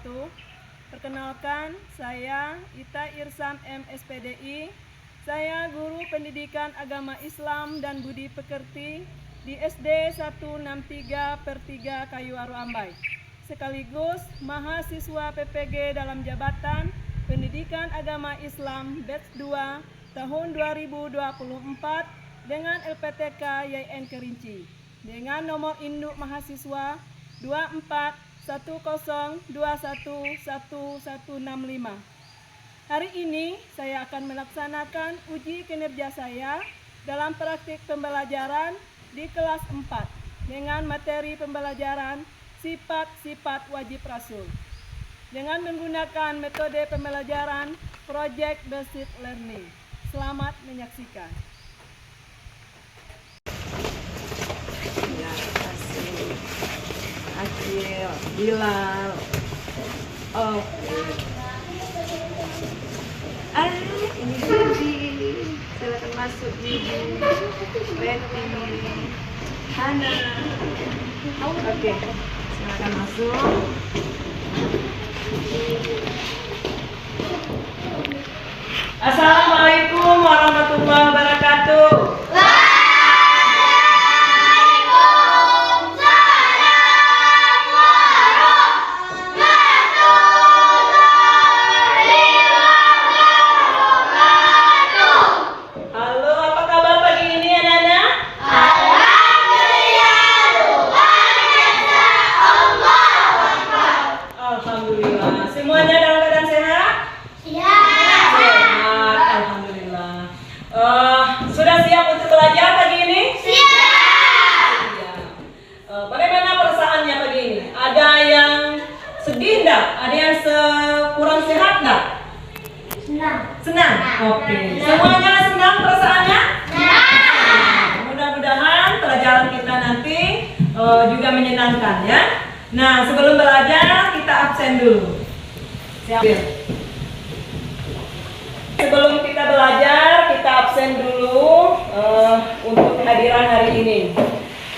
wabarakatuh. Perkenalkan, saya Ita Irsam M. SPDI. Saya guru pendidikan agama Islam dan budi pekerti di SD 163/3 Kayuwaru Ambai. Sekaligus mahasiswa PPG dalam jabatan Pendidikan Agama Islam Batch 2 tahun 2024 dengan LPTK YN Kerinci dengan nomor induk mahasiswa 2410211165. Hari ini saya akan melaksanakan uji kinerja saya dalam praktik pembelajaran di kelas 4 dengan materi pembelajaran sifat-sifat wajib Rasul dengan menggunakan metode pembelajaran Project Based Learning. Selamat menyaksikan. Ya, kasih. Akil, Bilal. Oke. Ini Bibi. Silakan masuk Bibi. Betty. Hana. Oke. Silakan masuk. Assalamualaikum warahmatullahi wabarakatuh. Semuanya dalam keadaan sehat? Iya. Sehat, alhamdulillah. Sudah siap untuk belajar pagi ini? Siap. Bagaimana perasaannya pagi ini? Ada yang sedih enggak? Ada yang kurang sehat enggak? Senang. Senang? Oke. Semuanya senang perasaannya? Senang. Mudah-mudahan pelajaran kita nanti juga menyenangkan ya. Nah, sebelum belajar kita absen dulu. Sebelum kita belajar, kita absen dulu untuk kehadiran hari ini.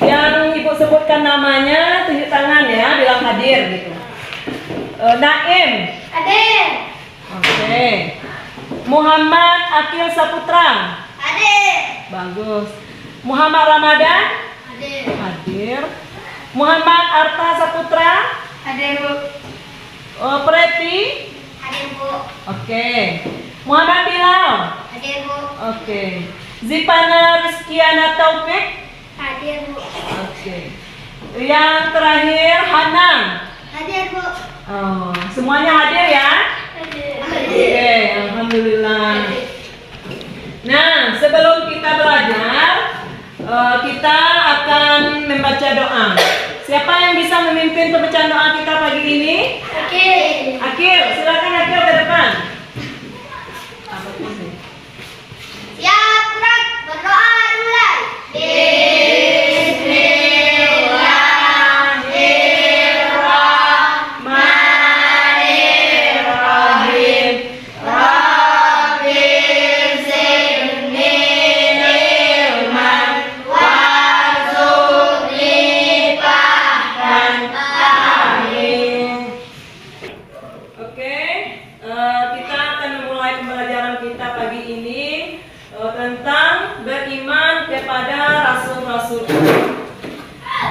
Yang Ibu sebutkan namanya, tunjuk tangan ya, bilang hadir gitu. Naim. Hadir. Oke. Muhammad Akil Saputra. Hadir. Bagus. Muhammad Ramadan. Hadir. Hadir. Muhammad Arta Saputra. Hadir, Bu. Preti. Hadir, Bu. Oke. Muhammad Bilal. Hadir, Bu. Oke. Zipana Rizkiana Taufik. Hadir, Bu. Oke. Yang terakhir Hana. Hadir, Bu. Oh, semuanya hadir ya? Hadir. Oke, alhamdulillah. Nah, sebelum kita belajar, kita akan membaca doa. Siapa yang bisa memimpin pembacaan doa kita pagi ini? Akil. Akil, silakan Akil ke depan. Siap, gerak, berdoa mulai. Bismillahirrahmanirrahim. Rabbi zidni ilman warzuqni fahman. Amin. Oke, kita akan memulai pembelajaran kita pagi ini tentang beriman kepada rasul-rasul.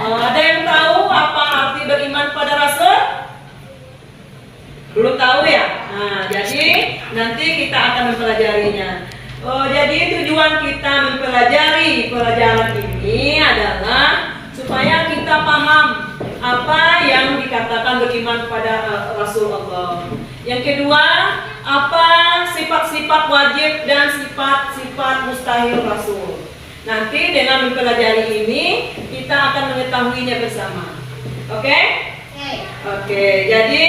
Ada yang tahu apa arti beriman pada rasul? Belum tahu ya? Nah, jadi nanti kita akan mempelajarinya. Jadi tujuan kita mempelajari pelajaran ini adalah supaya kita paham apa yang dikatakan beriman pada Rasul Allah. Yang kedua, apa sifat-sifat wajib dan sifat-sifat mustahil Rasul. Nanti dengan mempelajari ini kita akan mengetahuinya bersama. Oke? Oke, jadi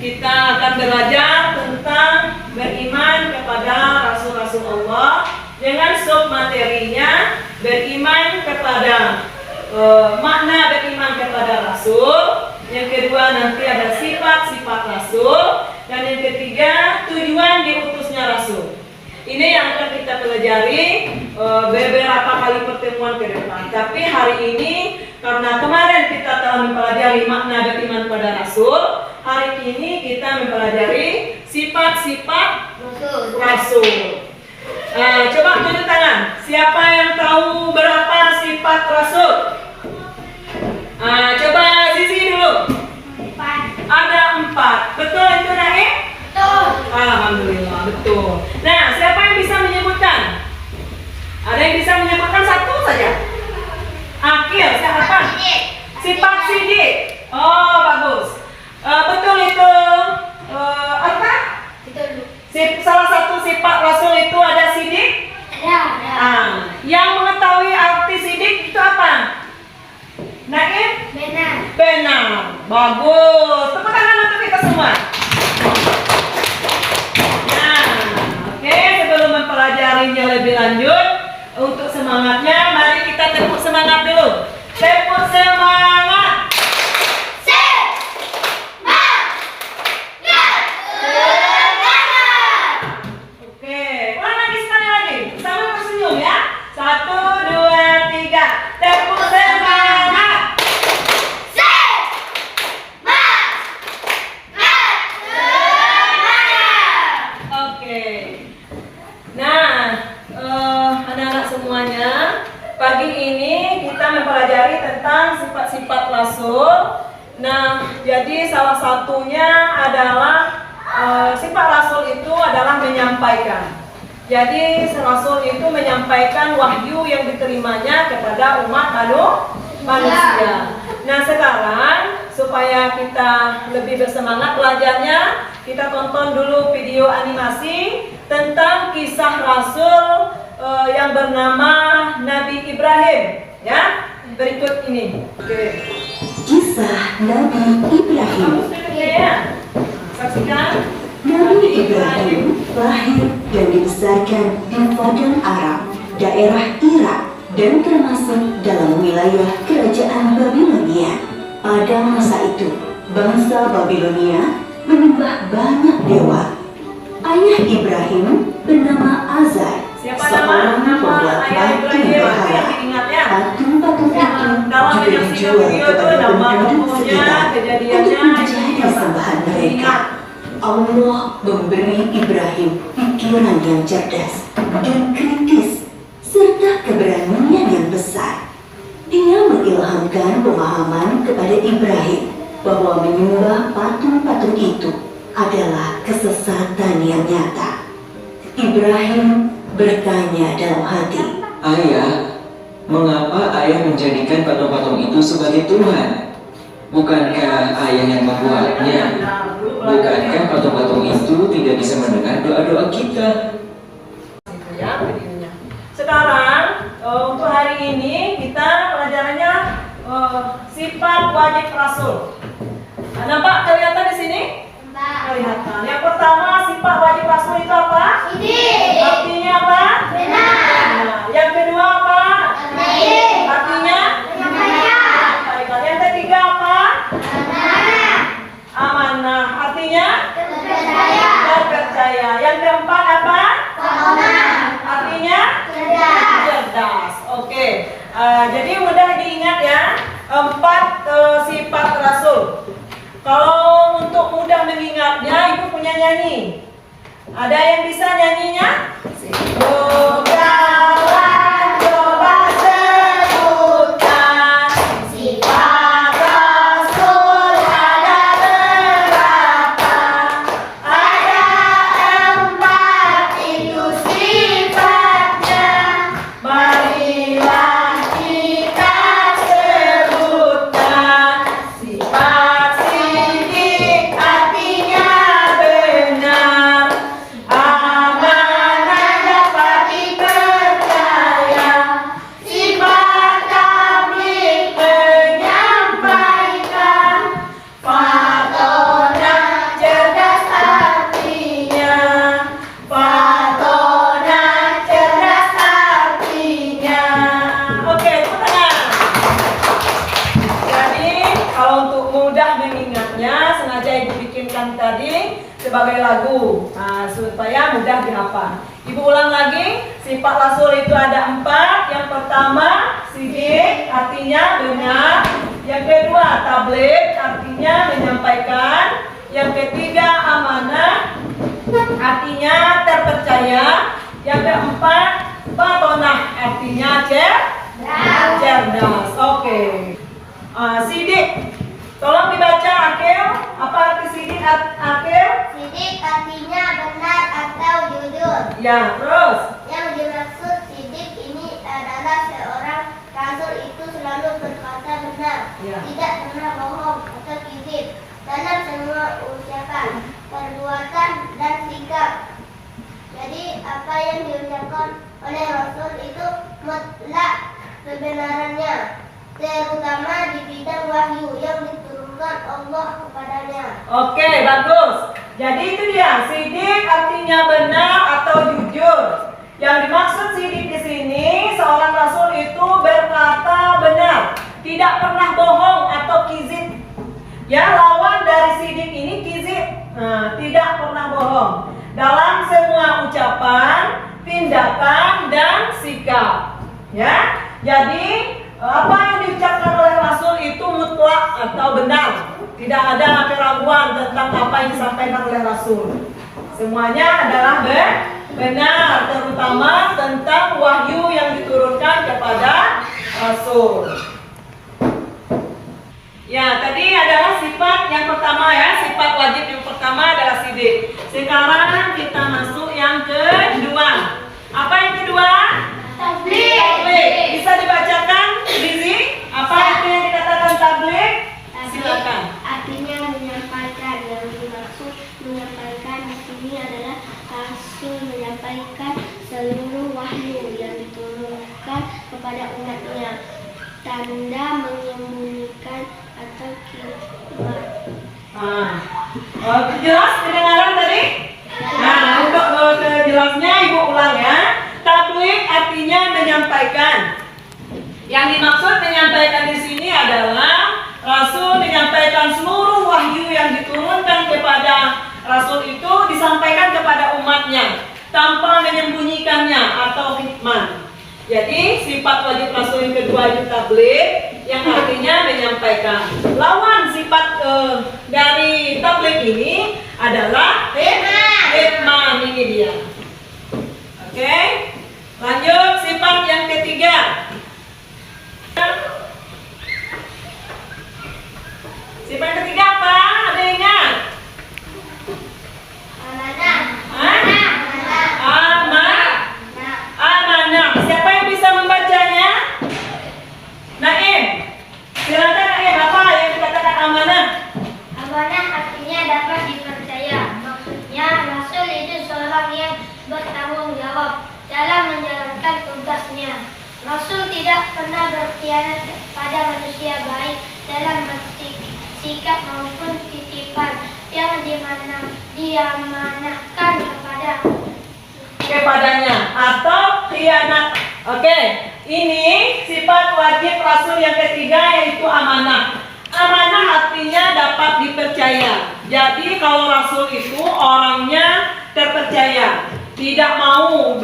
kita akan belajar tentang beriman kepada Rasul-Rasul Allah dengan sub materinya beriman kepada makna beriman kepada Rasul. Yang kedua nanti ada sifat-sifat Rasul. Dan yang ketiga tujuan diutusnya Rasul. Ini yang akan kita pelajari beberapa kali pertemuan ke depan. Tapi hari ini karena kemarin kita telah mempelajari makna beriman pada Rasul, hari ini kita mempelajari sifat-sifat Rasul. rasul. Coba tunjuk tangan. Siapa yang tahu berapa sifat rasul? Coba Zizi dulu. Ada 4. Betul itu Naim? Betul. Alhamdulillah, betul. Nah, siapa yang bisa menyebutkan? Ada yang bisa menyebutkan satu saja? Akil, siapa? Sifat sidik. Oh, bagus. Betul itu. Apa? Betul. Salah satu sifat rasul itu ada sidik. Ada. Yang mengetahui arti sidik itu apa? Naim? Benar. Benar. Bagus. Tepuk tangan untuk kita semua. Nah, oke, sebelum mempelajarinya lebih lanjut, untuk semangatnya, mari kita tepuk semangat dulu. Tepuk semangat. Oke, ulang lagi sekali lagi. Sambil tersenyum ya. 1, 2, 3. Tepuk semangat. Oke. Nah, anak-anak semuanya, pagi ini kita mempelajari tentang sifat-sifat rasul. Nah, jadi salah satunya adalah sifat rasul itu adalah menyampaikan. Jadi rasul itu menyampaikan wahyu yang diterimanya kepada umat manusia. Nah, sekarang supaya kita lebih bersemangat belajarnya, kita tonton dulu video animasi tentang kisah rasul yang bernama Nabi Ibrahim, ya. Berikut ini. Oke. Kisah Nabi Ibrahim. Kamu setuju ya? Saksikan. Nabi Ibrahim lahir dan dibesarkan di Padang Aram, daerah Irak, dan termasuk dalam wilayah kerajaan Babilonia. Pada masa itu, bangsa Babilonia menyembah banyak dewa. Ayah Ibrahim bernama Azar, Siapa seorang nama pembuat ayah batu Ibrahim? Yang berhala. diingat ya. Patung-patung itu Kalau juga menyaksikan dijual video itu kepada nama penduduk tokohnya, sekitar kejadiannya, untuk menjadi apa? sembahan mereka. Ingat. Allah memberi Ibrahim pikiran yang cerdas dan kritis serta keberanian yang besar. Dia mengilhamkan pemahaman kepada Ibrahim bahwa menyembah patung-patung itu adalah kesesatan yang nyata. Ibrahim bertanya dalam hati, Ayah, mengapa ayah menjadikan patung-patung itu sebagai Tuhan? Bukankah ayah yang membuatnya? Bukankah patung-patung itu tidak bisa mendengar doa-doa kita? Ya, videonya. Sekarang untuk hari ini kita pelajarannya sifat wajib rasul. Nampak kelihatan di sini? Kelihatan. Yang pertama sifat wajib rasul itu apa? Artinya apa? Nah, yang kedua apa? Artinya? Menyampaikan. Yang ketiga apa? Amanah. Artinya? Terpercaya. Yang keempat apa? Artinya? Cerdas. Oke. Jadi mudah diingat ya. 4 sifat rasul. Kalau untuk mudah mengingatnya, ibu punya nyanyi. Ada yang bisa nyanyinya? Kawan, coba sebutkan sifat rasul ada berapa? Ada 4 itu sifatnya. Marilah kita sebutkan sifat sidik, artinya benar. Amanah dapat dipercaya. Sifat tabligh menyampaikan. Fatona cerdas artinya. Fatona cerdas artinya. Oke, tepuk tangan. Jadi kalau untuk mudah mengingatnya, sengaja ibu bikinkan tadi sebagai lagu, supaya mudah dihafal. Ibu ulang lagi, sifat rasul itu ada 4. Yang pertama sidik, artinya benar. Yang kedua tabligh, artinya menyampaikan. Yang ketiga amanah, artinya terpercaya. Yang keempat patonah, artinya cerdas. Oke. Sidik, tolong dibaca Akil. Apa arti sidik Akil? Sidik artinya benar atau jujur. Ya, terus. Yang dimaksud sidik ini adalah seorang rasul itu selalu berkata benar, Ya. tidak pernah bohong atau kizib dalam semua ucapan, perbuatan, dan sikap. Jadi apa yang diucapkan oleh Rasul itu mutlak kebenarannya, terutama di bidang wahyu yang diturunkan Allah kepadanya. Oke, bagus. Jadi itu dia, sidik artinya benar atau jujur. Yang dimaksud sidik di sini, seorang rasul itu berkata benar, tidak pernah bohong atau kizib. Ya, lawan dari sidik ini kizib. Tidak pernah bohong dalam semua ucapan, tindakan, dan sikap. Ya, jadi apa yang diucapkan oleh Rasul itu mutlak atau benar. Tidak ada keraguan tentang apa yang disampaikan oleh Rasul. Semuanya adalah benar, terutama tentang wahyu yang diturunkan kepada Rasul. Ya, tadi adalah sifat yang pertama ya, sifat wajib yang pertama adalah sidik. Sekarang kita masuk yang kedua. Apa yang kedua? Tabligh. Bisa dibacakan, Lizi? Apa itu yang dikatakan tabligh? Silakan. Artinya menyampaikan. Yang dimaksud menyampaikan di sini adalah Rasul menyampaikan seluruh wahyu yang diturunkan kepada umatnya, tanda menyembunyikan atau hikmah. Jelas kedengaran tadi? Nah, untuk jelasnya Ibu ulang ya. Tabligh artinya menyampaikan. Yang dimaksud menyampaikan di sini adalah Rasul menyampaikan seluruh wahyu yang diturunkan kepada Rasul itu disampaikan kepada umatnya tanpa menyembunyikannya atau hikmah. Jadi sifat wajib Rasul yang kedua itu tabligh, yang artinya menyampaikan. Lawan sifat dari tabligh ini adalah hikmah. Ini dia. Oke, lanjut sifat yang ketiga. Sifat yang ketiga apa? Ada yang ingat? Amanah. Siapa yang bisa membacanya? Naim. Silakan Naim, apa yang dikatakan amanah? Amanah artinya dapat dipercaya. Maksudnya Rasul itu seorang yang bertanggung jawab dalam menjalankan tugasnya. Rasul tidak pernah berkhianat pada manusia, baik dalam sikap maupun titipan yang diamanahkan kepadanya atau khianat. Oke, ini sifat wajib Rasul yang ketiga yaitu amanah. Amanah artinya dapat dipercaya. Jadi kalau Rasul itu orangnya terpercaya, tidak mau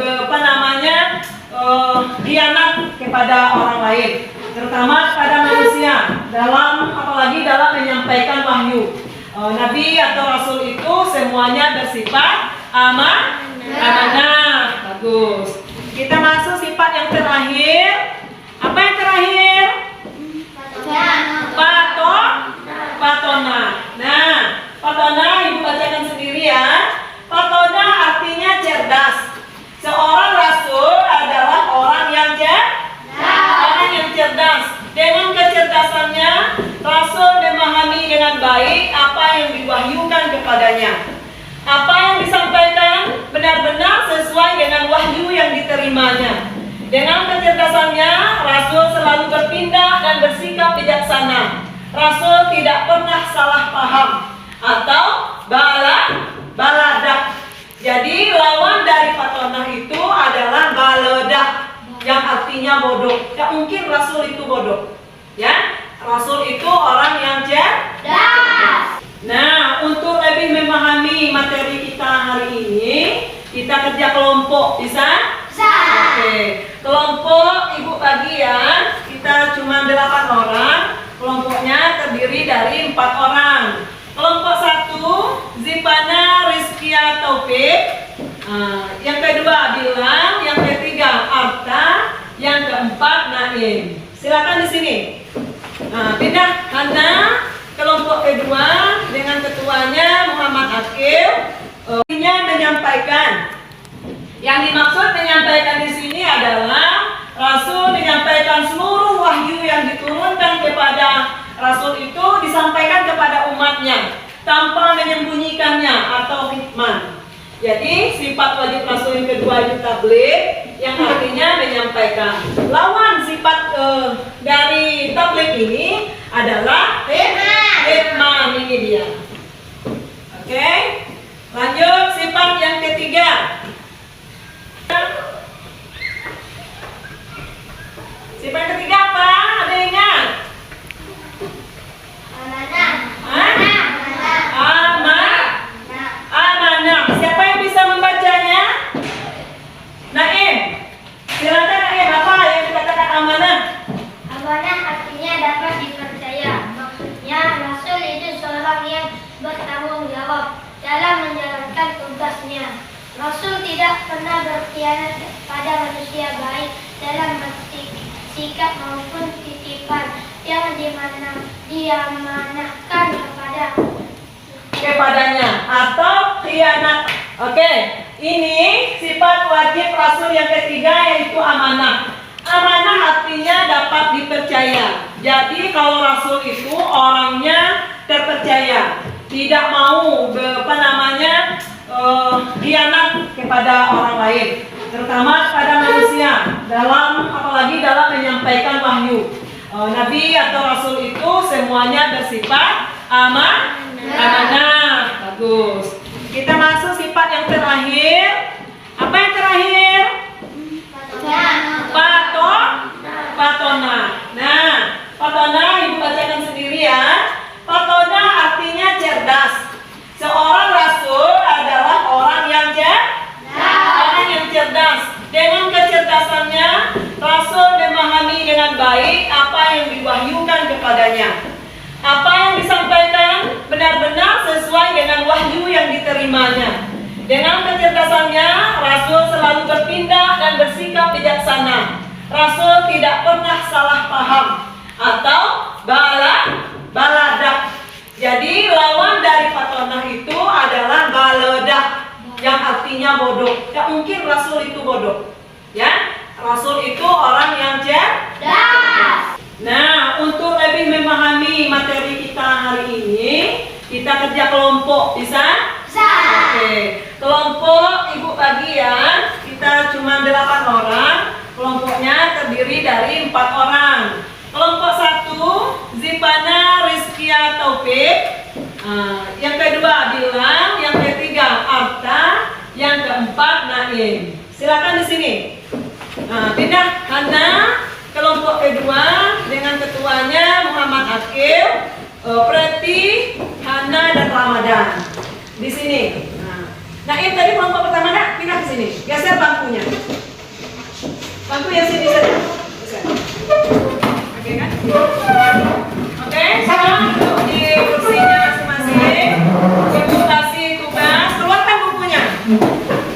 khianat kepada orang lain, terutama kepada manusia, apalagi dalam menyampaikan wahyu. Nabi atau Rasul itu semuanya bersifat amanah. Bagus. Kita masuk sifat yang terakhir. Apa yang terakhir? Patonah. Nah, patonah Ibu bacakan sendiri ya. Patonah artinya cerdas. Seorang rasul adalah orang yang cerdas. Dengan kecerdasannya, Rasul memahami dengan baik apa yang diwahyukan kepadanya. Apa yang disampaikan benar-benar sesuai dengan wahyu yang diterimanya. Dengan kecerdasannya, Rasul selalu bertindak dan bersikap bijaksana. Rasul tidak pernah salah paham atau baladah. Jadi lawan dari patonah itu adalah baladah, yang artinya bodoh. Tidak mungkin Rasul itu bodoh. Ya, Rasul itu orang yang cerdas. Nah, untuk lebih memahami materi kita hari ini, kita kerja kelompok, bisa? Oke. Kelompok Ibu bagi ya. Kita cuma 8 orang. Kelompoknya terdiri dari 4 orang. Kelompok 1 Silakan di sini. Nah, pindah Hana kelompok kedua dengan ketuanya Muhammad Akil. Menyampaikan. Yang dimaksud menyampaikan di sini adalah Rasul menyampaikan seluruh wahyu yang diturunkan kepada Rasul itu disampaikan kepada umatnya tanpa menyembunyikannya atau kitman. Jadi sifat wajib Rasul yang kedua itu tabligh, yang artinya menyampaikan. Lawan sifat dari tabligh ini adalah kitman, ini dia. Oke, lanjut sifat yang ketiga. Sifat ketiga apa? Ada yang ingat? Amanah. Siapa yang bisa membacanya? Naim. Silakan Naim, apa yang dikatakan amanah? Amanah artinya dapat dipercaya. Maksudnya Rasul itu seorang yang bertanggung jawab dalam menjalankan tugasnya. Rasul tidak pernah berkhianat pada manusia, baik dalam sikap maupun titipan yang diamanahkan kepadanya atau khianat. Oke, ini sifat wajib Rasul yang ketiga yaitu amanah. Amanah artinya dapat dipercaya. Jadi kalau Rasul itu orangnya terpercaya, tidak mau khianat kepada orang lain, terutama kepada manusia, apalagi dalam menyampaikan wahyu. Nabi atau Rasul itu semuanya bersifat amanah. Bagus. Kita masuk sifat yang terakhir. Apa yang terakhir? Patona. Nah, patona ibu bacakan sendiri ya. Patona artinya cerdas. Seorang Rasul adalah orang yang cerdas. Dengan kecerdasannya, Rasul memahami dengan baik apa yang diwahyukan kepadanya. Apa yang disampaikan benar-benar sesuai dengan wahyu yang diterimanya. Dengan kecerdasannya, Rasul selalu bertindak dan bersikap bijaksana. Rasul tidak pernah salah paham atau baladah. Jadi lawan dari patonah itu adalah baladah, yang artinya bodoh. Tidak mungkin Rasul itu bodoh. Ya, Rasul itu orang yang cerdas. Nah, untuk lebih memahami materi kita hari ini, kita kerja kelompok, bisa? Bisa. Oke, kelompok ibu bagi ya. Kita cuma 8 orang. Kelompoknya terdiri dari 4 orang. Kelompok 1, Zipana Rizkia Taufik. Yang kedua Bilang, yang ketiga Arta, yang keempat Naim. Silakan di sini. Pindah Hana kelompok kedua dengan ketuanya Muhammad Akil, Preti, Hana dan Ramadan. Di sini. Naim tadi kelompok pertama nak pindah ke sini. Geser bangkunya. Bangku yang sini saja. Geser. Oke kan? Oke, sekarang duduk di kursinya masing-masing. Ibu kasih tugas, keluarkan bukunya.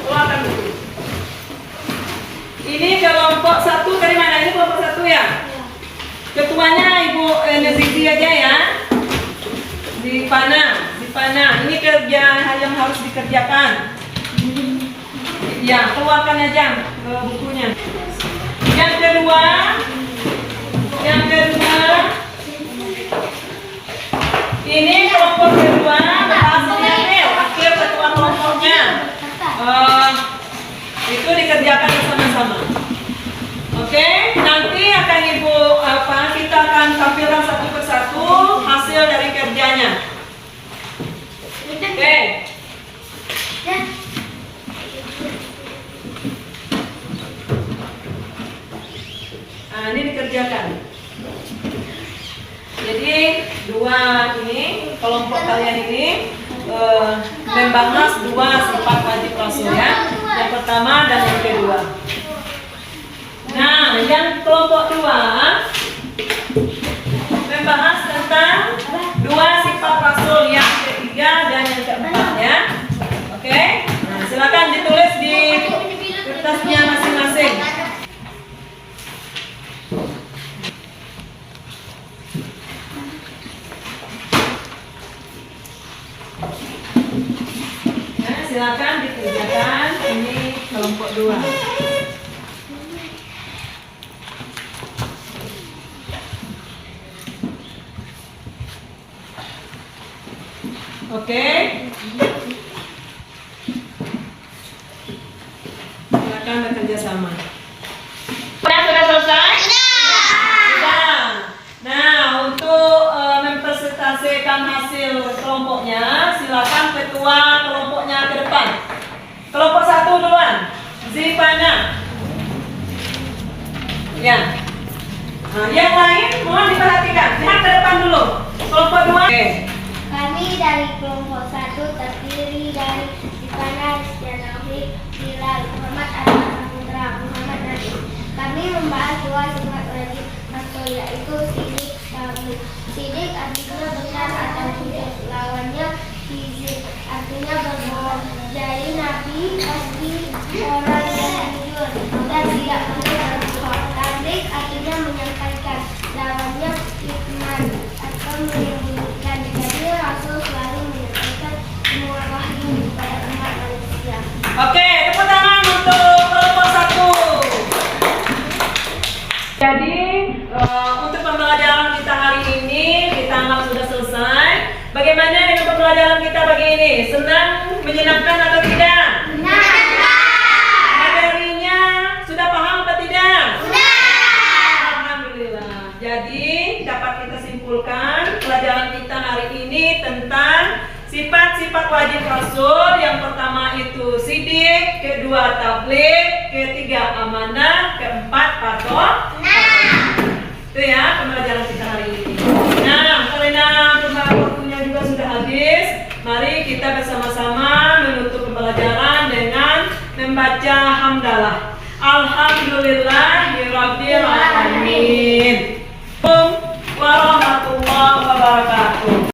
Keluarkan buku. Ini kelompok 1 dari mana? Ini kelompok 1 ya? Ketuanya Ibu Nezizi aja ya. Di Pana. Ini kerja yang harus dikerjakan. Ya, keluarkan aja bukunya. Yang kedua, ini kelompok kedua, akhir ketua kelompoknya. Itu dikerjakan bersama-sama. Oke, nanti akan kita akan tampilkan satu persatu hasil dari kerjanya. Oke. Nah, ini dikerjakan. Jadi kelompok kalian ini membahas 2 sifat wajib Rasul ya. Yang pertama dan yang kedua. Nah, yang kelompok 2 membahas tentang 2 sifat Rasul yang ketiga dan yang keempat ya. Oke? Nah, silakan ditulis di kertasnya masing-masing. silakan dikerjakan. Ini kelompok 2. Oke. Silakan bekerja sama. Sudah selesai? Sudah. Nah, untuk mempresentasikan hasil kelompoknya, silakan ketua kelompoknya ke depan. Kelompok 1 duluan. Zipana. Ya. Nah, yang lain mohon diperhatikan. Lihat ke depan dulu. Kelompok 2. Oke. Kami dari kelompok 1 terdiri dari Zipana, Rizkyanafi, Bilal, Muhammad Ahmad Saputra, Muhammad Nadiem. Kami membahas 2 sifat wajib rasul, yaitu sidik, tabligh. Sidik artinya benar atau tidak, lawannya kizib artinya berbohong. Jadi Nabi pasti orang yang jujur dan tidak perlu berbohong. Tabligh artinya menyampaikan, lawannya kitman atau menyembunyikan. Jadi Rasul selalu menyampaikan semua wahyu kepada umat manusia. Oke, tepuk tangan untuk kelompok 1. Jadi untuk pembelajaran kita hari ini kita anggap sudah selesai. Bagaimana dengan pembelajaran kita pagi ini? Senang, menyenangkan atau tidak? Materinya sudah paham atau tidak? Alhamdulillah. Jadi dapat kita simpulkan pelajaran kita hari ini tentang sifat-sifat wajib Rasul. Yang pertama itu sidik, kedua tabligh, ketiga amanah, keempat patuh. Itu ya pembelajaran kita hari ini. Nah, karena waktunya juga sudah habis, mari kita bersama-sama menutup pembelajaran dengan membaca hamdalah. Alhamdulillahirabbil alamin.